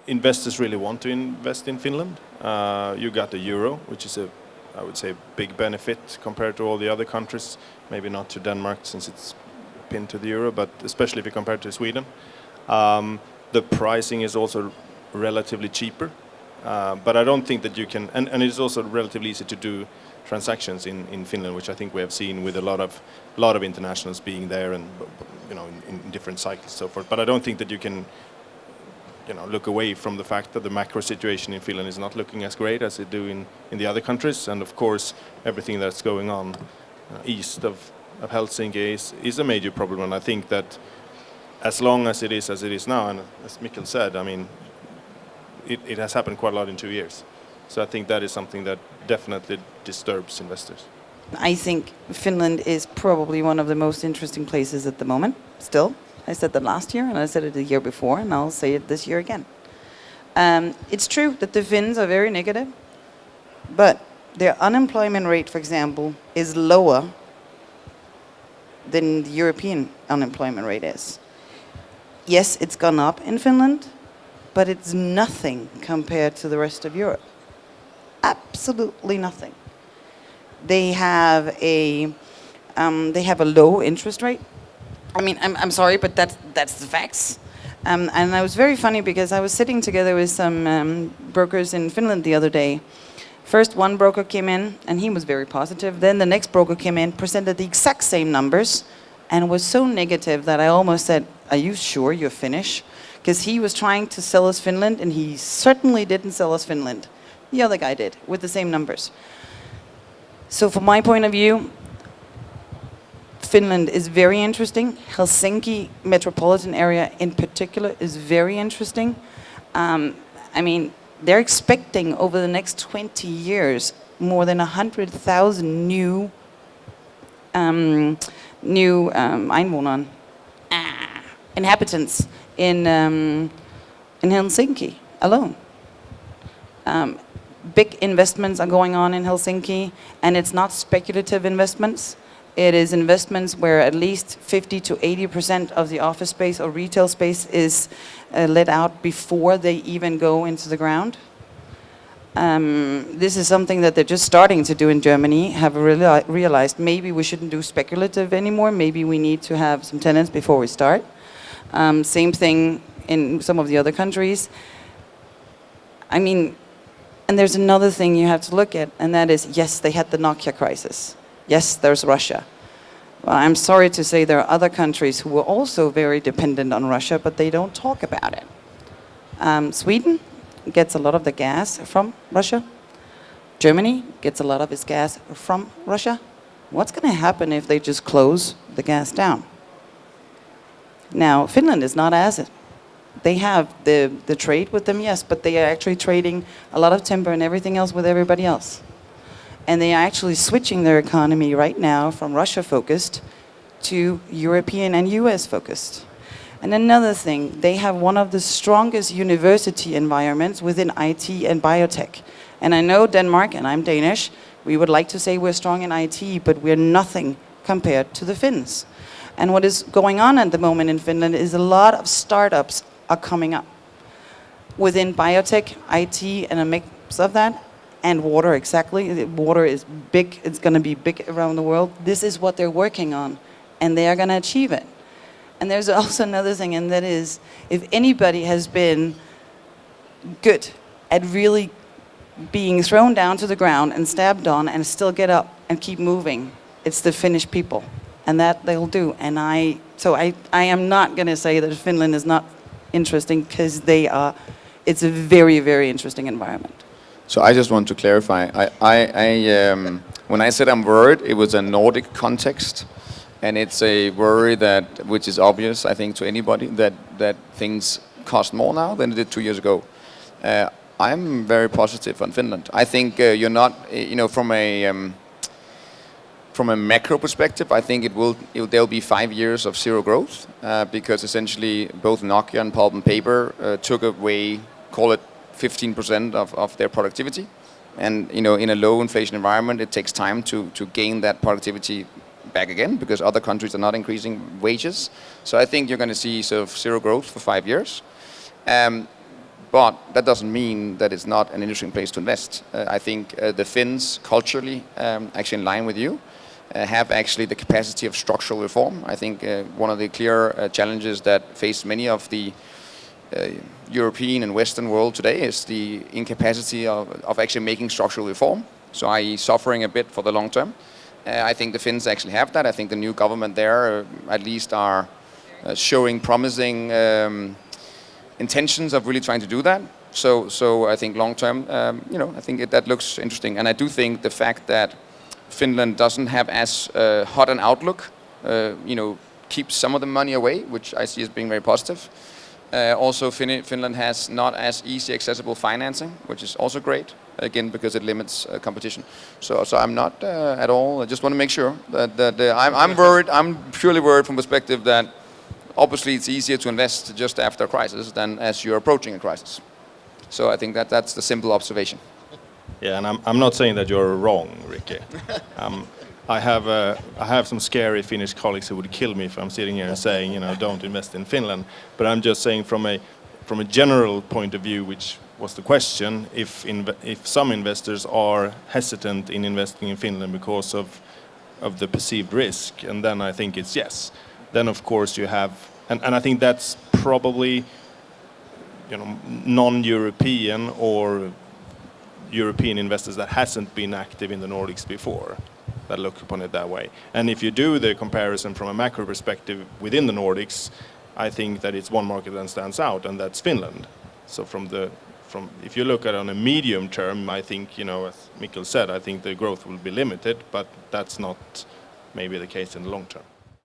investors really want to invest in Finland. You got the euro, which is I would say, big benefit compared to all the other countries. Maybe not to Denmark since it's pinned to the euro, but especially if you compare to Sweden. The pricing is also relatively cheaper, but I don't think that you can, and it's also relatively easy to do transactions in Finland, which I think we have seen with a lot of internationals being there and in different cycles and so forth. But I don't think that you can look away from the fact that the macro situation in Finland is not looking as great as it do in the other countries, and of course everything that's going on east of Helsinki is a major problem. And I think that as long as it is now, and as Mikkel said, I mean, it has happened quite a lot in 2 years. So I think that is something that definitely disturbs investors. I think Finland is probably one of the most interesting places at the moment, still. I said that last year, and I said it the year before, and I'll say it this year again. It's true that the Finns are very negative, but their unemployment rate, for example, is lower than the European unemployment rate is. Yes, it's gone up in Finland, but it's nothing compared to the rest of Europe. Absolutely nothing. They have a low interest rate. I mean, I'm sorry, but that's the facts. And I was very funny because I was sitting together with some brokers in Finland the other day. First, one broker came in, and he was very positive. Then the next broker came in, presented the exact same numbers, and was so negative that I almost said, "Are you sure you're Finnish?" Because he was trying to sell us Finland, and he certainly didn't sell us Finland. The other guy did, with the same numbers. So from my point of view, Finland is very interesting. Helsinki metropolitan area in particular is very interesting. I mean, they're expecting over the next 20 years more than 100,000 new inhabitants in Helsinki alone. Big investments are going on in Helsinki, and it's not speculative investments. It is investments where at least 50 to 80% of the office space or retail space is let out before they even go into the ground. This is something that they're just starting to do in Germany, have realized maybe we shouldn't do speculative anymore, maybe we need to have some tenants before we start. Same thing in some of the other countries. I mean, and there's another thing you have to look at, and that is, yes, they had the Nokia crisis. Yes, there's Russia. Well, I'm sorry to say there are other countries who are also very dependent on Russia, but they don't talk about it. Sweden gets a lot of the gas from Russia. Germany gets a lot of its gas from Russia. What's going to happen if they just close the gas down? Now, Finland is not as it. They have the trade with them, yes, but they are actually trading a lot of timber and everything else with everybody else. And they are actually switching their economy right now from Russia-focused to European and US-focused. And another thing, they have one of the strongest university environments within IT and biotech. And I know Denmark, and I'm Danish, we would like to say we're strong in IT, but we're nothing compared to the Finns. And what is going on at the moment in Finland is a lot of startups are coming up within biotech, IT, and a mix of that. And water, exactly. Water is big. It's going to be big around the world. This is what they're working on, and they are going to achieve it. And there's also another thing, and that is, if anybody has been good at really being thrown down to the ground and stabbed on and still get up and keep moving, it's the Finnish people, and that they'll do. And I am not going to say that Finland is not interesting, because it's a very, very interesting environment. So I just want to clarify. When I said I'm worried, it was a Nordic context, and it's a worry which is obvious, I think, to anybody, that things cost more now than it did 2 years ago. I'm very positive on Finland. I think you're not, from a macro perspective, I think there'll be 5 years of zero growth, because essentially both Nokia and pulp and paper took away, call it 15% of their productivity. And in a low inflation environment, it takes time to gain that productivity back again, because other countries are not increasing wages. So I think you're going to see sort of zero growth for 5 years. But that doesn't mean that it's not an interesting place to invest. I think the Finns culturally, actually in line with you, have actually the capacity of structural reform. I think one of the clear challenges that face many of the European and Western world today is the incapacity of actually making structural reform, so i.e. suffering a bit for the long term. I think the Finns actually have that. I think the new government there at least are showing promising intentions of really trying to do that. So I think long term, I think that looks interesting. And I do think the fact that Finland doesn't have as hot an outlook, keeps some of the money away, which I see as being very positive. Also, Finland has not as easy accessible financing, which is also great, again, because it limits competition. So I'm not at all, I just want to make sure that I'm worried, I'm purely worried from perspective that obviously it's easier to invest just after a crisis than as you're approaching a crisis. So I think that's the simple observation. Yeah, and I'm not saying that you're wrong, Rikke. I have some scary Finnish colleagues who would kill me if I'm sitting here and saying, don't invest in Finland. But I'm just saying from a general point of view, which was the question, if some investors are hesitant in investing in Finland because of the perceived risk, and then I think it's yes. Then of course you have, and I think that's probably non-European or European investors that hasn't been active in the Nordics before, that look upon it that way. And if you do the comparison from a macro perspective within the Nordics, I think that it's one market that stands out, and that's Finland. So if you look at it on a medium term, I think, as Mikkel said, I think the growth will be limited, but that's not maybe the case in the long term.